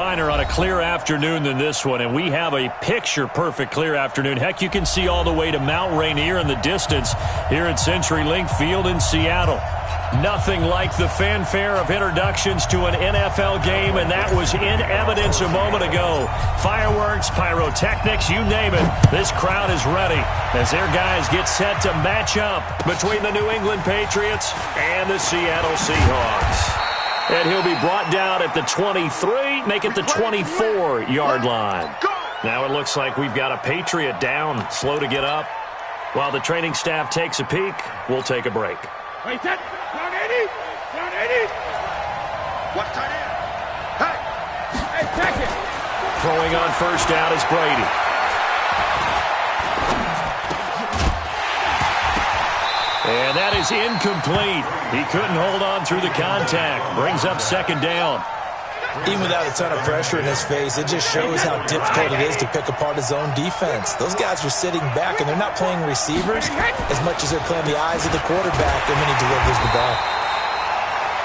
On a clear afternoon than this one, and we have a picture-perfect clear afternoon. Heck, you can see all the way to Mount Rainier in the distance here at CenturyLink Field in Seattle. Nothing like the fanfare of introductions to an NFL game, and that was in evidence a moment ago. Fireworks, pyrotechnics, you name it. This crowd is ready as their guys get set to match up between the New England Patriots and the Seattle Seahawks. And he'll be brought down at the 23, make it the 24-yard line. Now it looks like we've got a Patriot down, slow to get up. While the training staff takes a peek, we'll take a break. Wait, down 80, down 80. What tight end? Hey, check it. Throwing on first down is Brady. And that is incomplete. He couldn't hold on through the contact. Brings up second down. Even without a ton of pressure in his face, it just shows how difficult it is to pick apart his own defense. Those guys are sitting back, and they're not playing receivers as much as they're playing the eyes of the quarterback when he delivers the ball.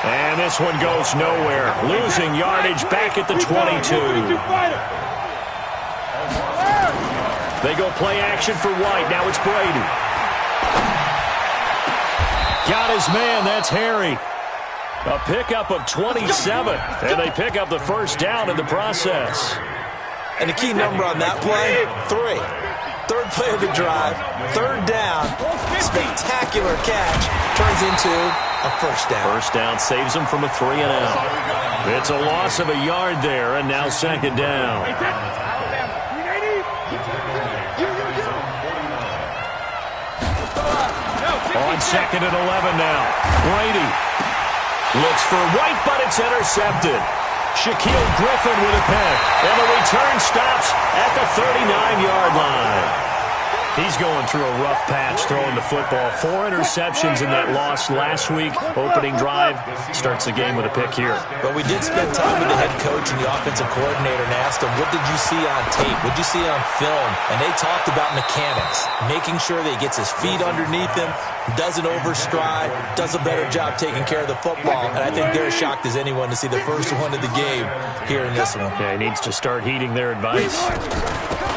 And this one goes nowhere. Losing yardage back at the 22. They go play action for White. Now it's Brady. Got his man. That's Harry. A pickup of 27. And they pick up the first down in the process. And the key number on that play, 3. Third play of the drive, third down, spectacular catch, turns into a first down. First down saves him from a 3-and-out. It's a loss of a yard there, and now second down. On second and 11 now. Brady looks for White, but it's intercepted. Shaquille Griffin with a pick. And the return stops at the 39-yard line. He's going through a rough patch throwing the football. 4 interceptions in that loss last week. Opening drive starts the game with a pick here. But we did spend time with the head coach and the offensive coordinator and asked him, what did you see on tape? What did you see on film? And they talked about mechanics, making sure that he gets his feet underneath him, doesn't overstride, does a better job taking care of the football. And I think they're as shocked as anyone to see the first one of the game here in this one. Yeah, he needs to start heeding their advice.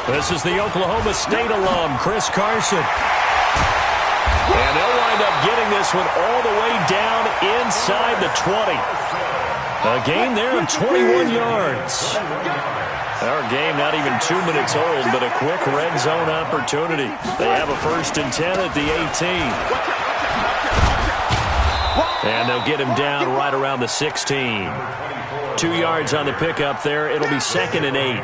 This is the Oklahoma State alum, Chris Carson. And they'll wind up getting this one all the way down inside the 20. A gain there of 21 yards. Our game not even 2 minutes old, but a quick red zone opportunity. They have a 1st and 10 at the 18. And they'll get him down right around the 16. 2 yards on the pickup there. It'll be 2nd and 8.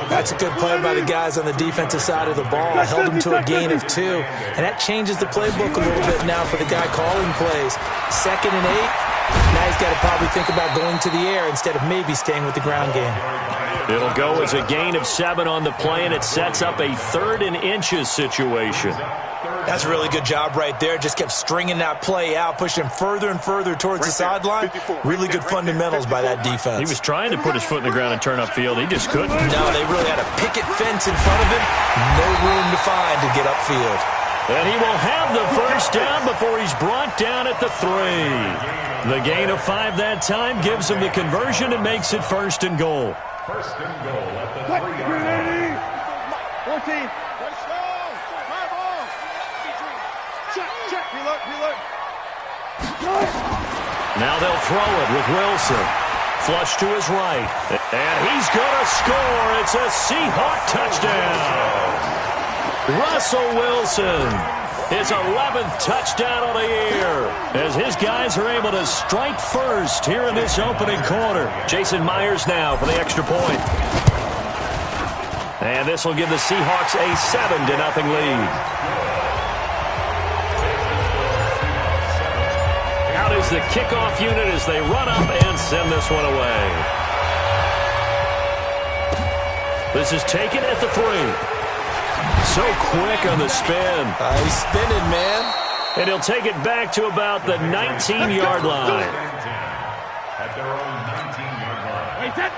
That's a good play by the guys on the defensive side of the ball. Held him to a gain of 2. And that changes the playbook a little bit now for the guy calling plays. 2nd and 8. Now he's got to probably think about going to the air instead of maybe staying with the ground game. It'll go as a gain of 7 on the play, and it sets up a 3rd and inches situation. That's a really good job right there. Just kept stringing that play out, pushing him further and further towards the sideline. Really good fundamentals by that defense. He was trying to put his foot in the ground and turn upfield. He just couldn't. No, they really had a picket fence in front of him. No room to find to get upfield. And he will have the first down before he's brought down at the 3. The gain of 5 that time gives him the conversion and makes it 1st and goal. 1st and goal at the 3-yard line. 14. Now they'll throw it with Wilson. Flush to his right. And he's going to score. It's a Seahawk touchdown. Russell Wilson. His 11th touchdown of the year. As his guys are able to strike first here in this opening quarter. Jason Myers now for the extra point. And this will give the Seahawks a 7-0 lead. Is the kickoff unit as they run up and send this one away. This is taken at the 3. So quick on the spin. He's spinning, man. And he'll take it back to about the 19-yard line.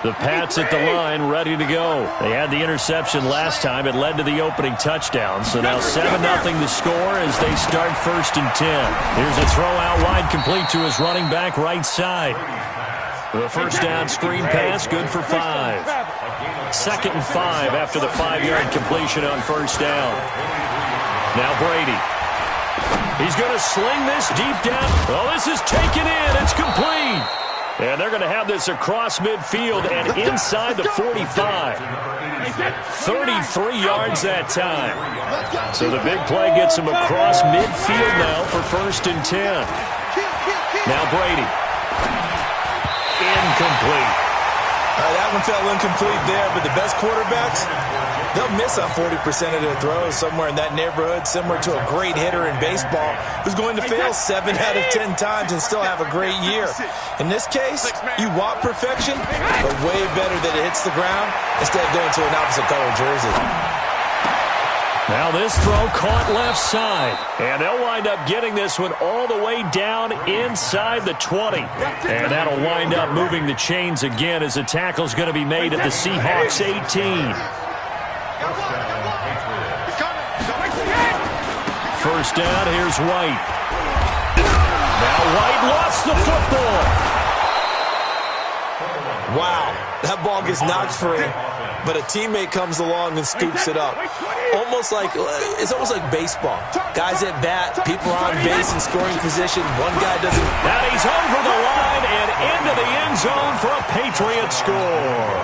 The Pats at the line, ready to go. They had the interception last time. It led to the opening touchdown. So now 7-0 to score as they start 1st and 10. Here's a throw out wide, complete to his running back right side. The first down screen pass, good for 5. 2nd and 5 after the 5-yard completion on first down. Now Brady. He's going to sling this deep down. Oh, this is taken in. It's complete. And they're going to have this across midfield and inside the 45. 33 yards that time. So the big play gets him across midfield now for 1st and 10. Now Brady. Incomplete. That one fell incomplete there, but the best quarterbacks, they'll miss on 40% of their throws, somewhere in that neighborhood, similar to a great hitter in baseball who's going to fail 7 out of 10 times and still have a great year. In this case, you want perfection, but way better that it hits the ground instead of going to an opposite color jersey. Now this throw caught left side, and they'll wind up getting this one all the way down inside the 20. And that'll wind up moving the chains again as the tackle's going to be made at the Seahawks 18. First down, here's White. Now White lost the football. Wow, that ball gets knocked free, but a teammate comes along and scoops it up. It's almost like baseball. Guys at bat, people are on base in scoring position. One guy doesn't. And he's over the line and into the end zone for a Patriot score.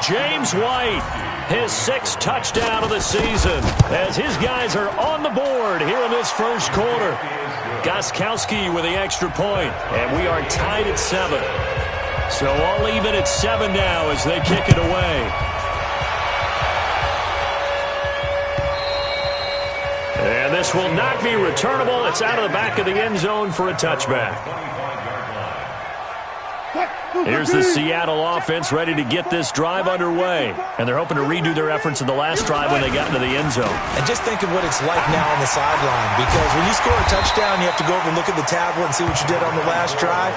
James White, his 6th touchdown of the season, as his guys are on the board here in this first quarter. Gostkowski with the extra point, and we are tied at 7. So all even at 7 now as they kick it away. And this will not be returnable. It's out of the back of the end zone for a touchback. Here's the Seattle offense ready to get this drive underway. And they're hoping to redo their efforts in the last drive when they got into the end zone. And just think of what it's like now on the sideline. Because when you score a touchdown, you have to go over and look at the tablet and see what you did on the last drive.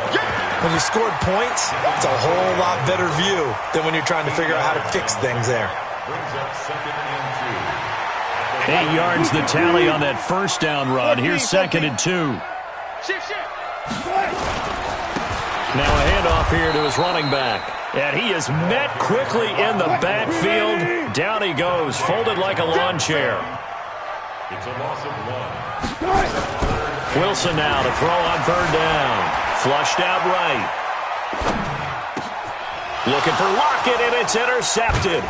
When you scored points, it's a whole lot better view than when you're trying to figure out how to fix things there. 8 yards the tally on that first down run. Here's 2nd and 2. Now a handoff here to his running back. And he is met quickly in the backfield. Down he goes, folded like a lawn chair. It's a loss of 1. Wilson now to throw on 3rd down. Flushed out right. Looking for Lockett, and it's intercepted.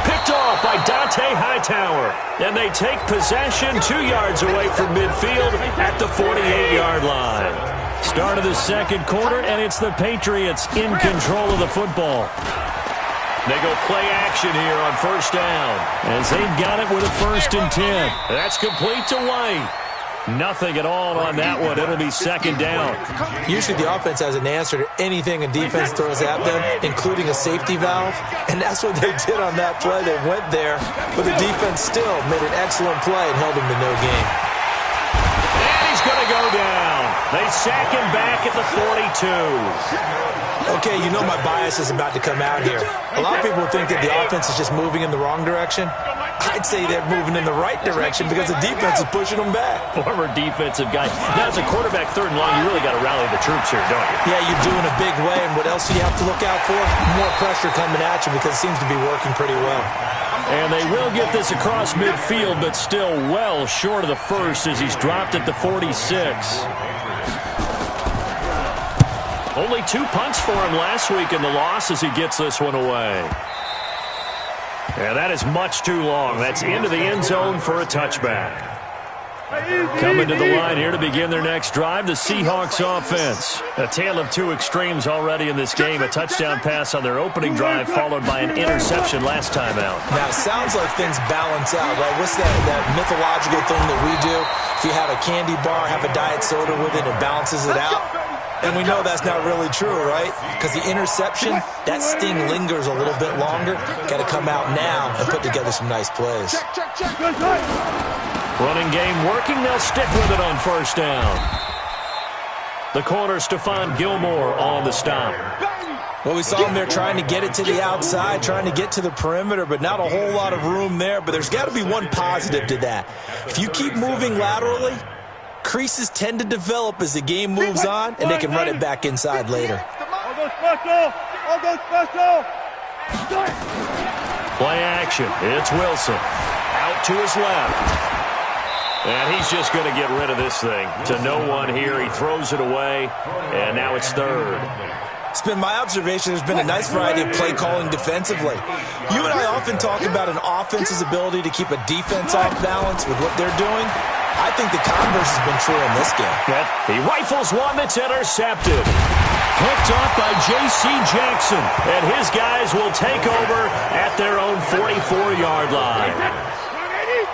Picked off by Dante Hightower. And they take possession 2 yards away from midfield at the 48-yard line. Start of the second quarter, and it's the Patriots in control of the football. They go play action here on first down, as they've got it with a 1st and 10. That's complete to White. Nothing at all on that one. It'll be 2nd down. Usually the offense has an answer to anything a defense throws at them, including a safety valve. And that's what they did on that play. They went there, but the defense still made an excellent play and held them to no gain. And he's going to go down. They sack him back at the 42. Okay, you know my bias is about to come out here. A lot of people think that the offense is just moving in the wrong direction. I'd say they're moving in the right direction because the defense is pushing them back. Former defensive guy. Now, as a quarterback 3rd and long, you really got to rally the troops here, don't you? Yeah, you're doing a big way, and what else do you have to look out for? More pressure coming at you because it seems to be working pretty well. And they will get this across midfield, but still well short of the first as he's dropped at the 46. Only 2 punts for him last week in the loss as he gets this one away. And that is much too long. That's into the end zone for a touchback. Coming to the line here to begin their next drive, the Seahawks offense. A tale of 2 extremes already in this game. A touchdown pass on their opening drive followed by an interception last time out. Now, it sounds like things balance out, right? What's that mythological thing that we do? If you have a candy bar, have a diet soda with it, it balances it out. And we know that's not really true, right? Because the interception, that sting lingers a little bit longer. Got to come out now and put together some nice plays. Running game working. They'll stick with it on first down. The corner, Stephon Gilmore on the stop. Well, we saw him there trying to get it to the outside, trying to get to the perimeter, but not a whole lot of room there. But there's got to be one positive to that. If you keep moving laterally, creases tend to develop as the game moves on, and they can run it back inside later. special! I'll go special! Play action. It's Wilson. Out to his left. And he's just going to get rid of this thing. To no one here. He throws it away. And now it's third. It's been my observation there's been a nice variety of play calling defensively. You and I often talk about an offense's ability to keep a defense off balance with what they're doing. I think the converse has been true in this game. He rifles one that's intercepted. Picked off by J.C. Jackson. And his guys will take over at their own 44-yard line.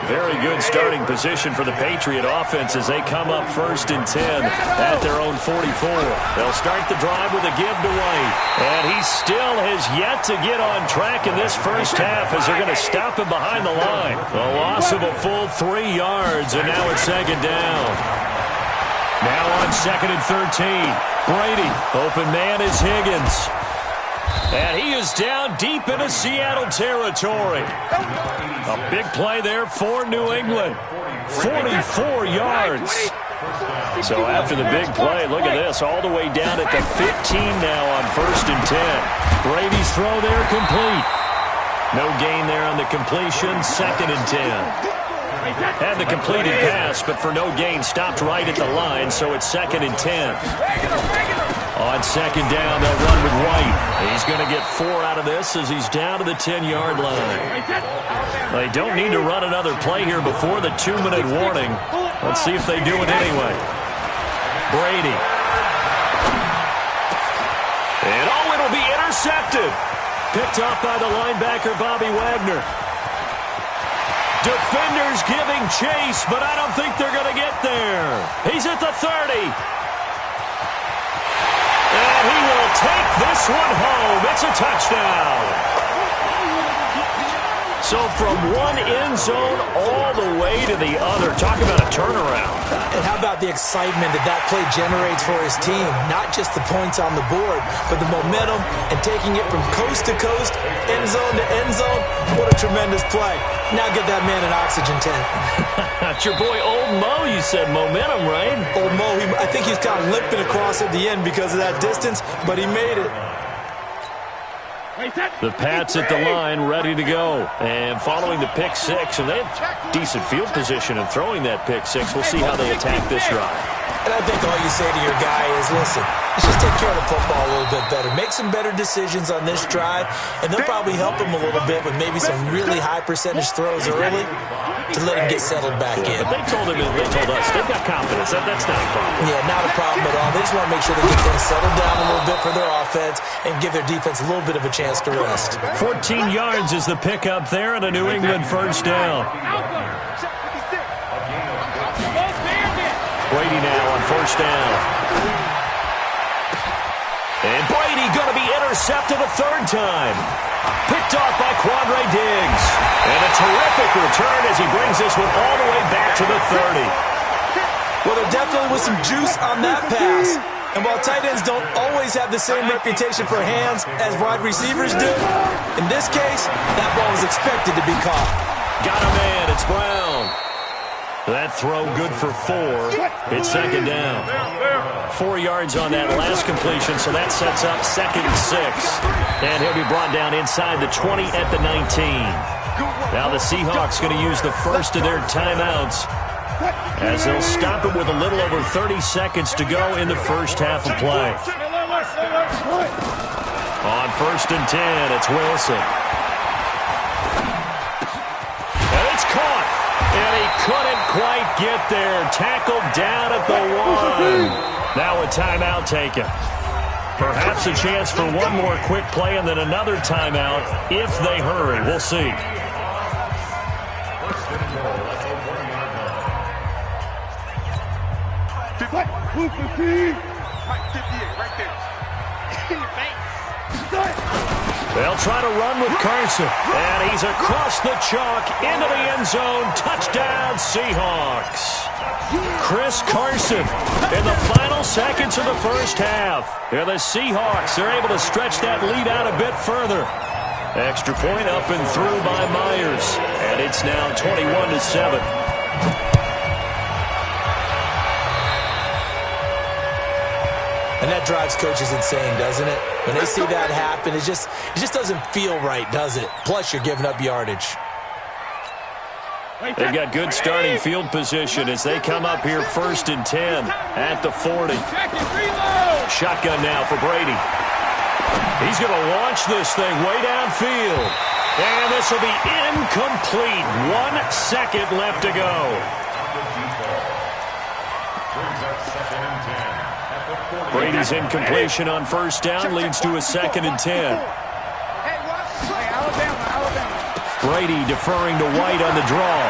Very good starting position for the Patriot offense as they come up 1st and 10 at their own 44. They'll start the drive with a give to White. And he still has yet to get on track in this first half as they're going to stop him behind the line. A loss of a full 3 yards, and now it's 2nd down. Now on 2nd and 13. Brady, open man is Higgins. And he is down deep into Seattle territory. A big play there for New England. 44 yards. So after the big play, look at this. All the way down at the 15 now on 1st and 10. Brady's throw there complete. No gain there on the completion. 2nd and 10. Had the completed pass, but for no gain, stopped right at the line, so it's 2nd and 10. On 2nd down, they'll run with White. He's going to get 4 out of this as he's down to the 10-yard line. They don't need to run another play here before the 2-minute warning. Let's see if they do it anyway. Brady. And it'll be intercepted. Picked off by the linebacker, Bobby Wagner. Defenders giving chase, but I don't think they're going to get there. He's at the 30. And he will take this one home. It's a touchdown. So from one end zone all the way to the other. Talk about a turnaround. And how about the excitement that play generates for his team? Not just the points on the board, but the momentum and taking it from coast to coast, end zone to end zone. What a tremendous play. Now get that man an oxygen tank. That's your boy Old Mo. You said momentum, right? Old Mo, I think he's kind of limping across at the end because of that distance, but he made it. The Pats at the line, ready to go. And following the pick six, and they have decent field position in throwing that pick six. We'll see how they attack this drive. And I think all you say to your guy is, listen, let's just take care of the football a little bit better. Make some better decisions on this drive, and they'll probably help him a little bit with maybe some really high percentage throws early to let him get settled back in. But they told us, they've got confidence. That's not a problem. Yeah, not a problem at all. They just want to make sure they get things settled down a little bit for their offense and give their defense a little bit of a chance to rest. 14 yards is the pickup there and a New England first down. Brady now on first down. And Brady going to be intercepted a third time. Picked off by Quandre Diggs. And a terrific return as he brings this one all the way back to the 30. Well, there definitely was some juice on that pass. And while tight ends don't always have the same reputation for hands as wide receivers do, in this case, that ball was expected to be caught. Got a man. It's Brown. That throw good for 4. It's second down. 4 yards on that last completion, so that sets up second and 6. And he'll be brought down inside the 20 at the 19. Now the Seahawks going to use the first of their timeouts as they'll stop it with a little over 30 seconds to go in the first half of play. On first and 10, it's Wilson. And it's caught. And he couldn't quite get there. Tackled down at the 1. Now a timeout taken. Perhaps a chance for one more quick play and then another timeout if they hurry. We'll see. They'll try to run with Carson. And he's across the chalk into the end zone. Touchdown, Seahawks. Chris Carson in the final seconds of the first half. Here the Seahawks are able to stretch that lead out a bit further. Extra point up and through by Myers. And it's now 21-7. And that drives coaches insane, doesn't it? When they see that happen, it just doesn't feel right, does it? Plus, you're giving up yardage. They've got good starting field position as they come up here 1st and 10 at the 40. Shotgun now for Brady. He's going to launch this thing way downfield. And this will be incomplete. 1 second left to go. Brady's incompletion on 1st down leads to a 2nd and 10. Brady deferring to White on the draw.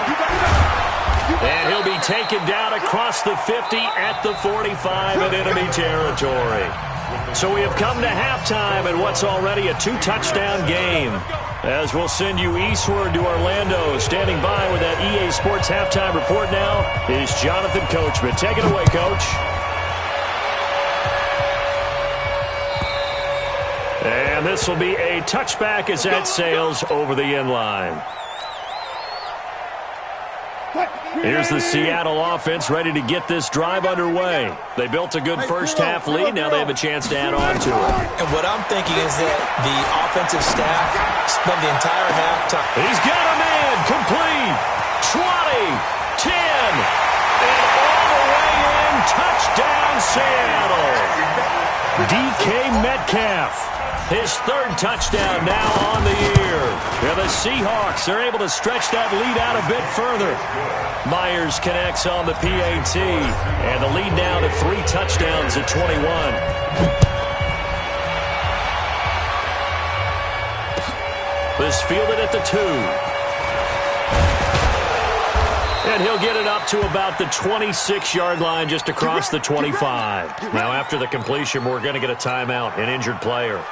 And he'll be taken down across the 50 at the 45 in enemy territory. So we have come to halftime in what's already a 2-touchdown game. As we'll send you eastward to Orlando. Standing by with that EA Sports halftime report now is Jonathan Coachman. Take it away, Coach. And this will be a touchback as that sails over the end line. Here's the Seattle offense ready to get this drive underway. They built a good first-half lead. Now they have a chance to add on to it. And what I'm thinking is that the offensive staff spent the entire halftime. He's got a man. Complete. 20. 10. And all the way in. Touchdown, Seattle. DK Metcalf. His 3rd touchdown now on the year. Yeah, the Seahawks are able to stretch that lead out a bit further. Myers connects on the PAT. And the lead now to 3 touchdowns at 21. This fielded at the 2. And he'll get it up to about the 26-yard line just across the 25. Now after the completion, we're going to get a timeout, an injured player.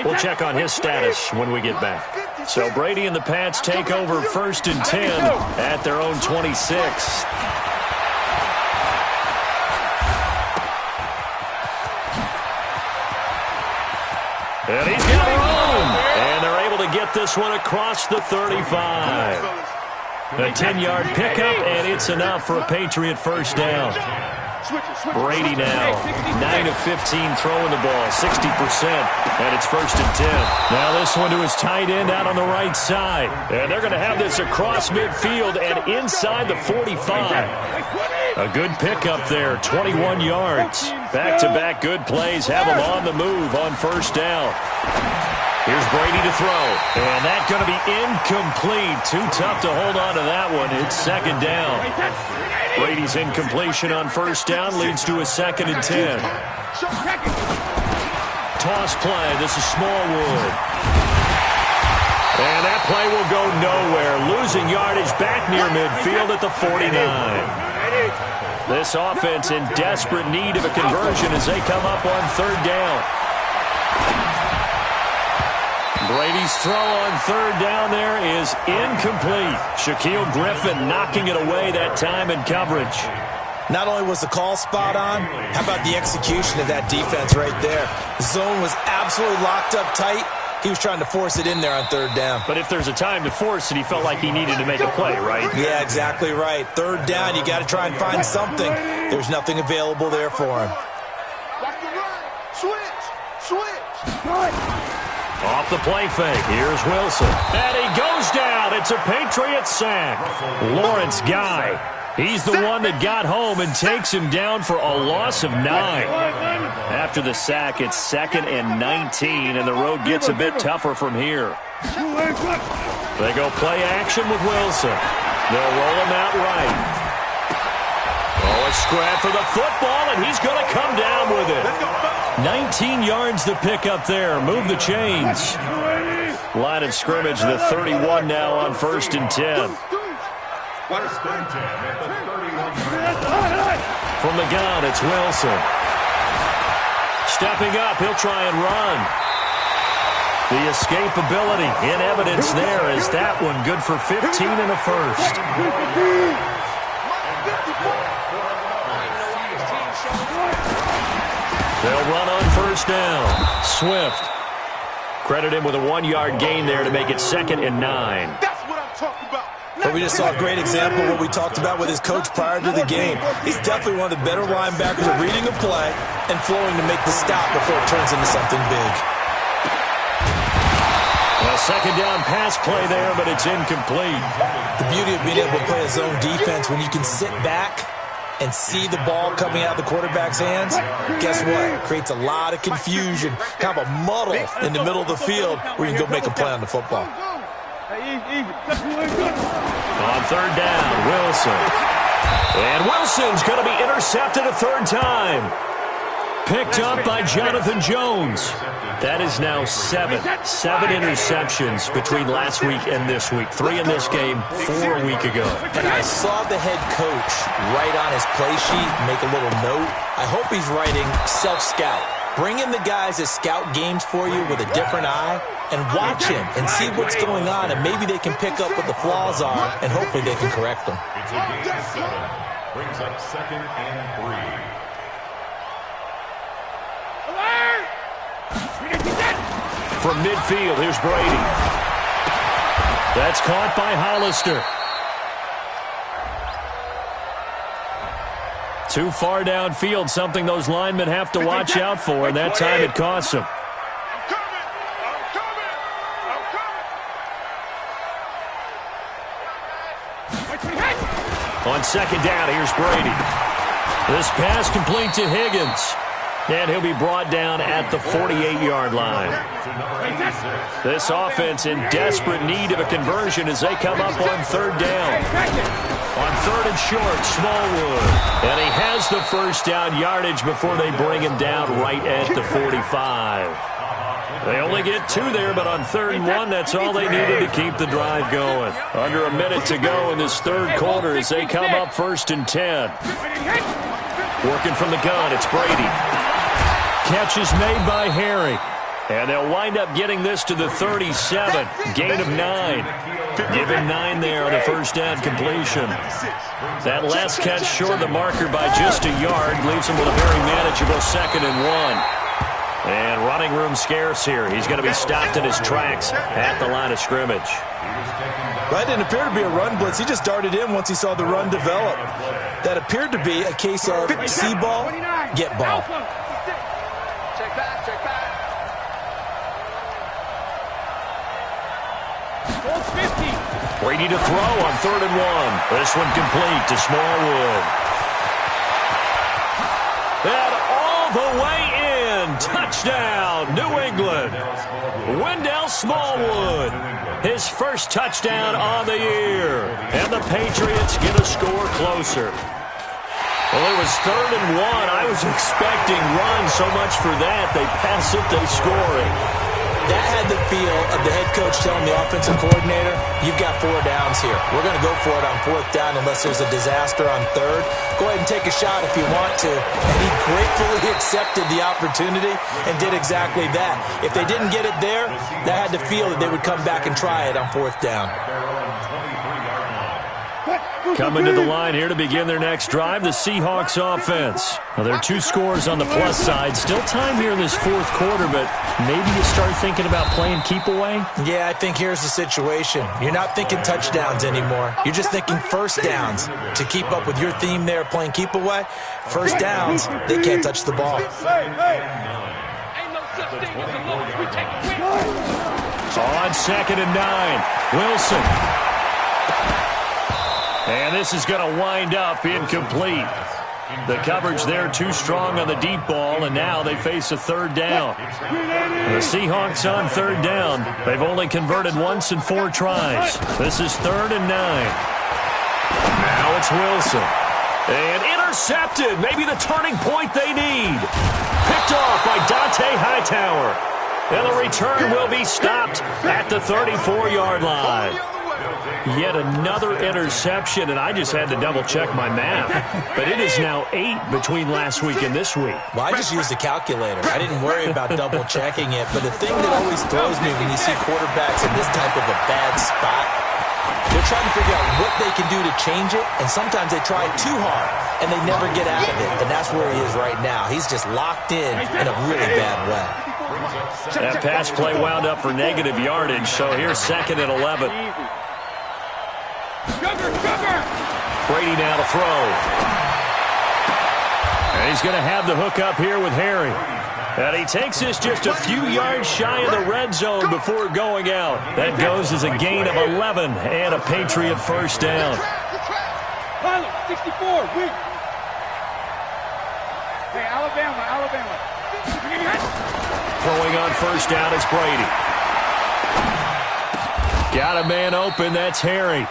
We'll check on his status when we get back. So Brady and the Pats take over 1st and 10 at their own 26. And he's got room. And they're able to get this one across the 35. A 10-yard pickup, and it's enough for a Patriot 1st down. Brady now, 9 of 15 throwing the ball, 60%, and it's 1st and 10. Now this one to his tight end out on the right side. And they're going to have this across midfield and inside the 45. A good pickup there, 21 yards. Back-to-back good plays have him on the move on 1st down. Here's Brady to throw, and that's going to be incomplete. Too tough to hold on to that one. It's 2nd down. Brady's incompletion on 1st down leads to a 2nd and 10. Toss play. This is Smallwood. And that play will go nowhere. Losing yardage back near midfield at the 49. This offense in desperate need of a conversion as they come up on 3rd down. Brady's throw on 3rd down there is incomplete. Shaquille Griffin knocking it away that time in coverage. Not only was the call spot on, how about the execution of that defense right there? The zone was absolutely locked up tight. He was trying to force it in there on 3rd down. But if there's a time to force it, he felt like he needed to make a play, right? Yeah, exactly right. 3rd down, you got to try and find something. There's nothing available there for him. Switch. Off the play fake, here's Wilson. And he goes down. It's a Patriot sack. Lawrence Guy. He's the one that got home and takes him down for a loss of 9. After the sack, it's 2nd and 19, and the road gets a bit tougher from here. They go play action with Wilson. They'll roll him out right. Oh, a scrap for the football, and he's going to come down with it. 19 yards to pick up there. Move the chains. Line of scrimmage, the 31 now on 1st and 10. From the gun, it's Wilson. Stepping up, he'll try and run. The escapability in evidence there as that one good for 15 and a 1st. They'll run on 1st down. Swift. Credit him with a 1-yard gain there to make it 2nd and 9. That's what I'm talking about. But we just saw a great example of what we talked about with his coach prior to the game. He's definitely one of the better linebackers at reading a play and flowing to make the stop before it turns into something big. A second down pass play there, but it's incomplete. The beauty of being able to play a zone defense when you can sit back and see the ball coming out of the quarterback's hands, guess what? It creates a lot of confusion, kind of a muddle in the middle of the field where you can go make a play on the football. On third down, Wilson. And Wilson's going to be intercepted a third time. Picked up by Jonathan Jones. That is now seven interceptions between last week and this week. 3 in this game, 4 a week ago. And I saw the head coach write on his play sheet, make a little note. I hope he's writing self-scout. Bring in the guys that scout games for you with a different eye and watch him and see what's going on, and maybe they can pick up what the flaws are, and hopefully they can correct them. It's a gain of 7. Brings up 2nd and 3. From midfield, here's Brady. That's caught by Hollister. Too far downfield, something those linemen have to watch out for, and that time it costs them. On second down, here's Brady. This pass complete to Higgins. And he'll be brought down at the 48-yard line. This offense in desperate need of a conversion as they come up on third down. On third and short, Smallwood. And he has the first down yardage before they bring him down right at the 45. They only get 2 there, but on third and 1, that's all they needed to keep the drive going. Under a minute to go in this third quarter as they come up 1st and 10. Working from the gun, it's Brady. Catch is made by Harry. And they'll wind up getting this to the 37. Gain of 9. Give him 9 there on the first down completion. That last catch short the marker by just a yard. Leaves him with a very manageable 2nd and 1. And running room scarce here. He's going to be stopped in his tracks at the line of scrimmage. That didn't appear to be a run blitz. He just darted in once he saw the run develop. That appeared to be a case of see ball, get ball. Brady to throw on third and 1. This one complete to Smallwood. And all the way in. Touchdown, New England. Wendell Smallwood. His first touchdown on the year. And the Patriots get a score closer. Well, it was third and 1. I was expecting runs so much for that. They pass it, they score it. That had the feel of the head coach telling the offensive coordinator, you've got 4 downs here. We're going to go for it on 4th down unless there's a disaster on 3rd. Go ahead and take a shot if you want to. And he gratefully accepted the opportunity and did exactly that. If they didn't get it there, that had the feel that they would come back and try it on 4th down. Coming to the line here to begin their next drive, the Seahawks offense. Well, there are 2 scores on the plus side. Still time here in this 4th quarter, but maybe you start thinking about playing keep away? Yeah, I think here's the situation. You're not thinking touchdowns anymore. You're just thinking first downs. To keep up with your theme there, playing keep away, first downs, they can't touch the ball. On 2nd and 9, Wilson. And this is going to wind up incomplete. The coverage there too strong on the deep ball, and now they face a third down. The Seahawks on third down. They've only converted once in 4 tries. This is 3rd and 9. Now it's Wilson. And intercepted. Maybe the turning point they need. Picked off by Dante Hightower. And the return will be stopped at the 34-yard line. Yet another interception, and I just had to double-check my math. But it is now 8 between last week and this week. Well, I just used a calculator. I didn't worry about double-checking it. But the thing that always throws me when you see quarterbacks in this type of a bad spot, they're trying to figure out what they can do to change it, and sometimes they try too hard, and they never get out of it. And that's where he is right now. He's just locked in a really bad way. That pass play wound up for negative yardage, so here's 2nd and 11. Brady now to throw. And he's going to have the hook up here with Harry. And he takes this just a few yards shy of the red zone before going out. That goes as a gain of 11 and a Patriot first down. 64, weak. Hey, Alabama. Throwing on first down is Brady. Got a man open, that's Harry.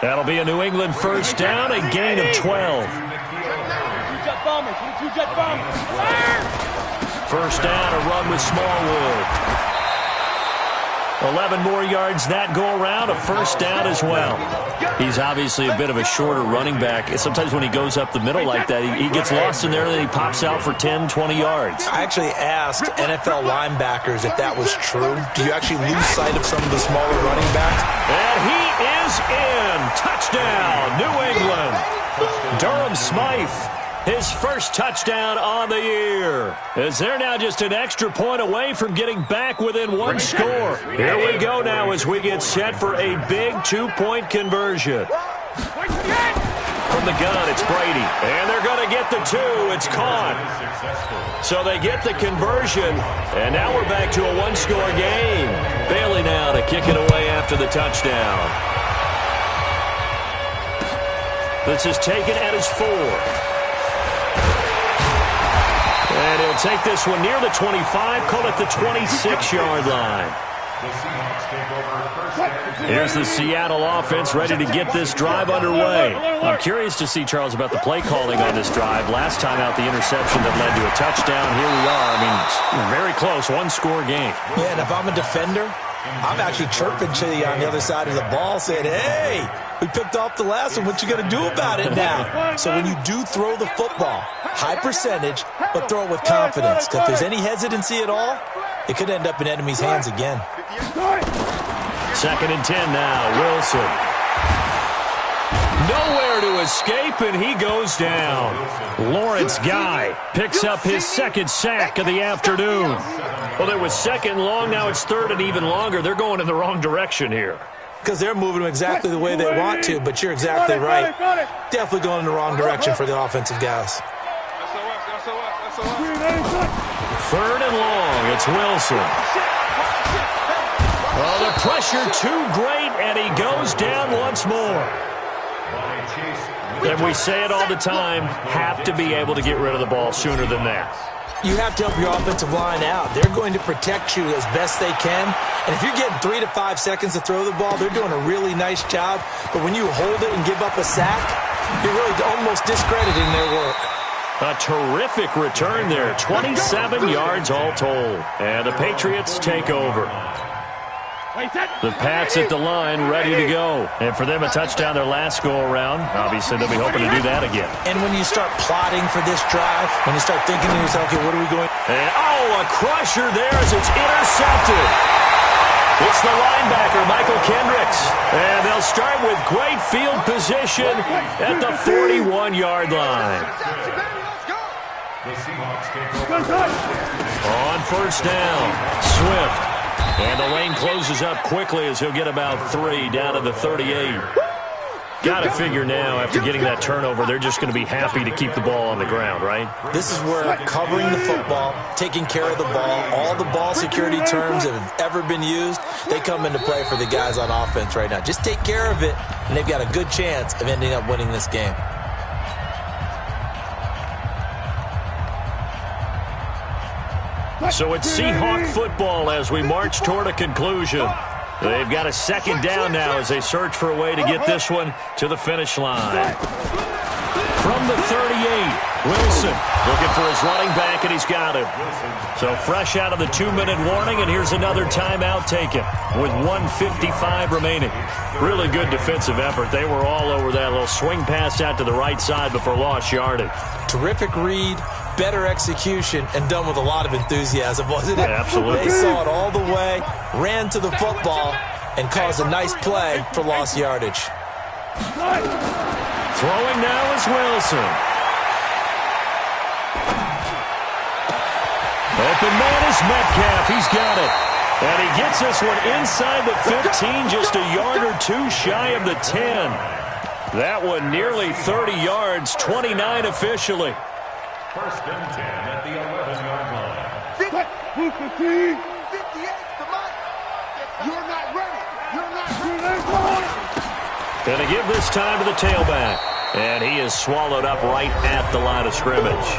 That'll be a New England first down, a gain of 12. First down, a run with Smallwood. 11 more yards that go around, a first down as well. He's obviously a bit of a shorter running back. Sometimes when he goes up the middle like that, he gets lost in there and then he pops out for 10, 20 yards. I actually asked NFL linebackers if that was true. Do you actually lose sight of some of the smaller running backs? And he is in. Touchdown, New England. Durham Smythe, his first touchdown on the year. As they're now just an extra point away from getting back within one score. Here we go now as we get set for a big 2-point conversion. From the gun, it's Brady. And they're going to get the 2. It's caught. So they get the conversion. And now we're back to a 1-score game. Bailey now to kick it away after the touchdown. This is taken at his 4. And he'll take this one near the 25, call it the 26-yard line. Here's the Seattle offense ready to get this drive underway. I'm curious to see, Charles, about the play calling on this drive. Last time out, the interception that led to a touchdown. Here we are. I mean, very close, 1-score game. Yeah, and if I'm a defender, I'm actually chirping to you on the other side of the ball saying, hey, we picked off the last one. What you going to do about it now? So when you do throw the football, high percentage, but throw it with confidence. Because if there's any hesitancy at all, it could end up in enemy's hands again. 2nd and 10 now. Wilson. Nowhere to escape, and he goes down. Lawrence Guy picks up his 2nd sack of the afternoon. Well, there was 2nd long. Now it's 3rd and even longer. They're going in the wrong direction here. Because they're moving them exactly the way they want to, but you're exactly right. Definitely going in the wrong direction for the offensive guys. 3rd and long. It's Wilson. Oh, the pressure too great, and he goes down once more. And we say it all the time, have to be able to get rid of the ball sooner than that. You have to help your offensive line out. They're going to protect you as best they can. And if you're getting 3 to 5 seconds to throw the ball, they're doing a really nice job. But when you hold it and give up a sack, you're really almost discrediting their work. A terrific return there. 27 yards all told. And the Patriots take over. The Pats at the line, ready to go. And for them, a touchdown their last go-around. Obviously, they'll be hoping to do that again. And when you start plotting for this drive, when you start thinking to yourself, okay, what are we going? And, a crusher there as it's intercepted. It's the linebacker, Michael Kendricks. And they'll start with great field position at the 41-yard line. On first down, Swift. And the lane closes up quickly as he'll get about 3 down to the 38. Got to figure now, after getting that turnover, they're just going to be happy to keep the ball on the ground, right? This is where covering the football, taking care of the ball, all the ball security terms that have ever been used, they come into play for the guys on offense right now. Just take care of it, and they've got a good chance of ending up winning this game. So it's Seahawk football as we march toward a conclusion. They've got a 2nd down now as they search for a way to get this one to the finish line. From the 38, Wilson looking for his running back, and he's got him. So fresh out of the 2-minute warning, and here's another timeout taken with 1:55 remaining. Really good defensive effort. They were all over that little swing pass out to the right side before lost yardage. Terrific read, better execution, and done with a lot of enthusiasm, wasn't it? Yeah, absolutely. They saw it all the way, ran to the football, and caused a nice play for lost yardage. Throwing now is Wilson. Open man is Metcalf. He's got it. And he gets this one inside the 15, just a yard or two shy of the 10. That one nearly 30 yards, 29 officially. First and 10 at the 11-yard line. 58, come on. You're not ready. You're not ready. Going to give this time to the tailback. And he is swallowed up right at the line of scrimmage.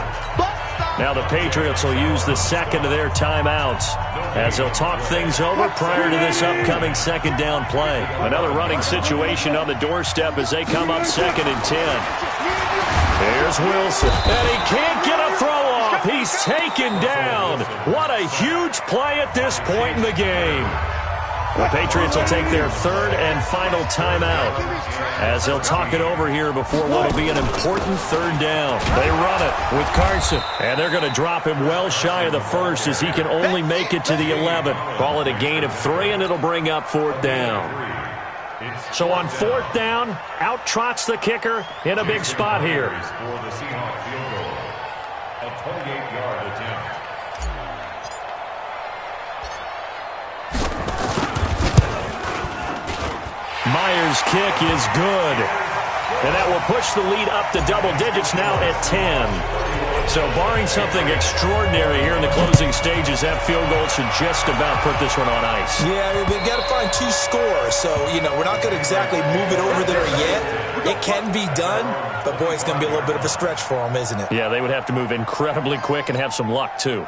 Now the Patriots will use the second of their timeouts as they'll talk things over prior to this upcoming second down play. Another running situation on the doorstep as they come up 2nd and 10. Here's Wilson. And he can't get a throw off. He's taken down. What a huge play at this point in the game. The Patriots will take their third and final timeout as they'll talk it over here before what will be an important third down. They run it with Carson, and they're going to drop him well shy of the first as he can only make it to the 11. Call it a gain of 3, and it'll bring up 4th down. So on 4th down, out trots the kicker in a big spot here. For the Seahawks field goal, a 28-yard attempt. Myers' kick is good. And that will push the lead up to double digits now at 10. So barring something extraordinary here in the closing stages, that field goal should just about put this one on ice. Yeah, they've got to find 2 scores. So, we're not going to exactly move it over there yet. It can be done, but, boy, it's going to be a little bit of a stretch for them, isn't it? Yeah, they would have to move incredibly quick and have some luck, too.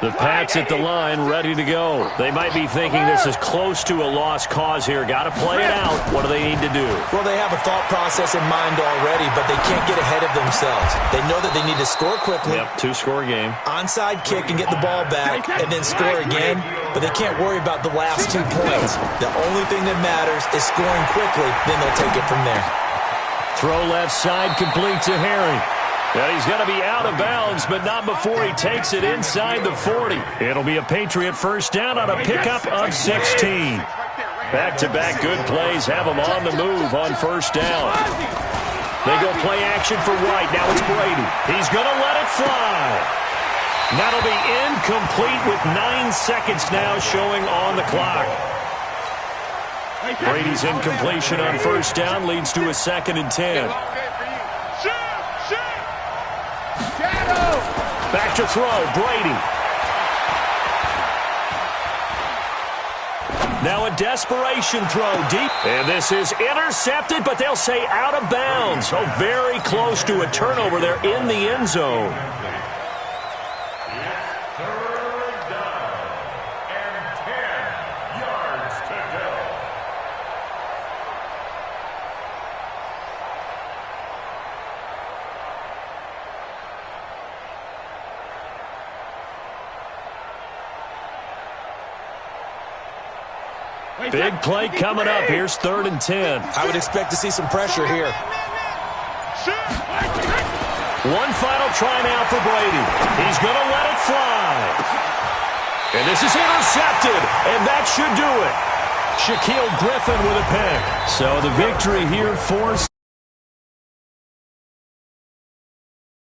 The Pats at the line, ready to go. They might be thinking this is close to a lost cause here. Got to play it out. What do they need to do? Well, they have a thought process in mind already, but they can't get ahead of themselves. They know that they need to score quickly. Yep, 2-score game. Onside kick and get the ball back and then score again, but they can't worry about the last 2 points. The only thing that matters is scoring quickly, then they'll take it from there. Throw left side complete to Harry. And he's going to be out of bounds, but not before he takes it inside the 40. It'll be a Patriot first down on a pickup of 16. Back-to-back good plays have them on the move on first down. They go play action for White. Now it's Brady. He's going to let it fly. That'll be incomplete with 9 seconds now showing on the clock. Brady's incompletion on first down leads to a 2nd and 10. Back to throw, Brady. Now a desperation throw deep. And this is intercepted, but they'll say out of bounds. So very close to a turnover there in the end zone. Third down and 10 yards to go. Big play coming up. Here's 3rd and 10. I would expect to see some pressure here. One final try now for Brady. He's going to let it fly. And this is intercepted, and that should do it. Shaquille Griffin with a pick. So the victory here for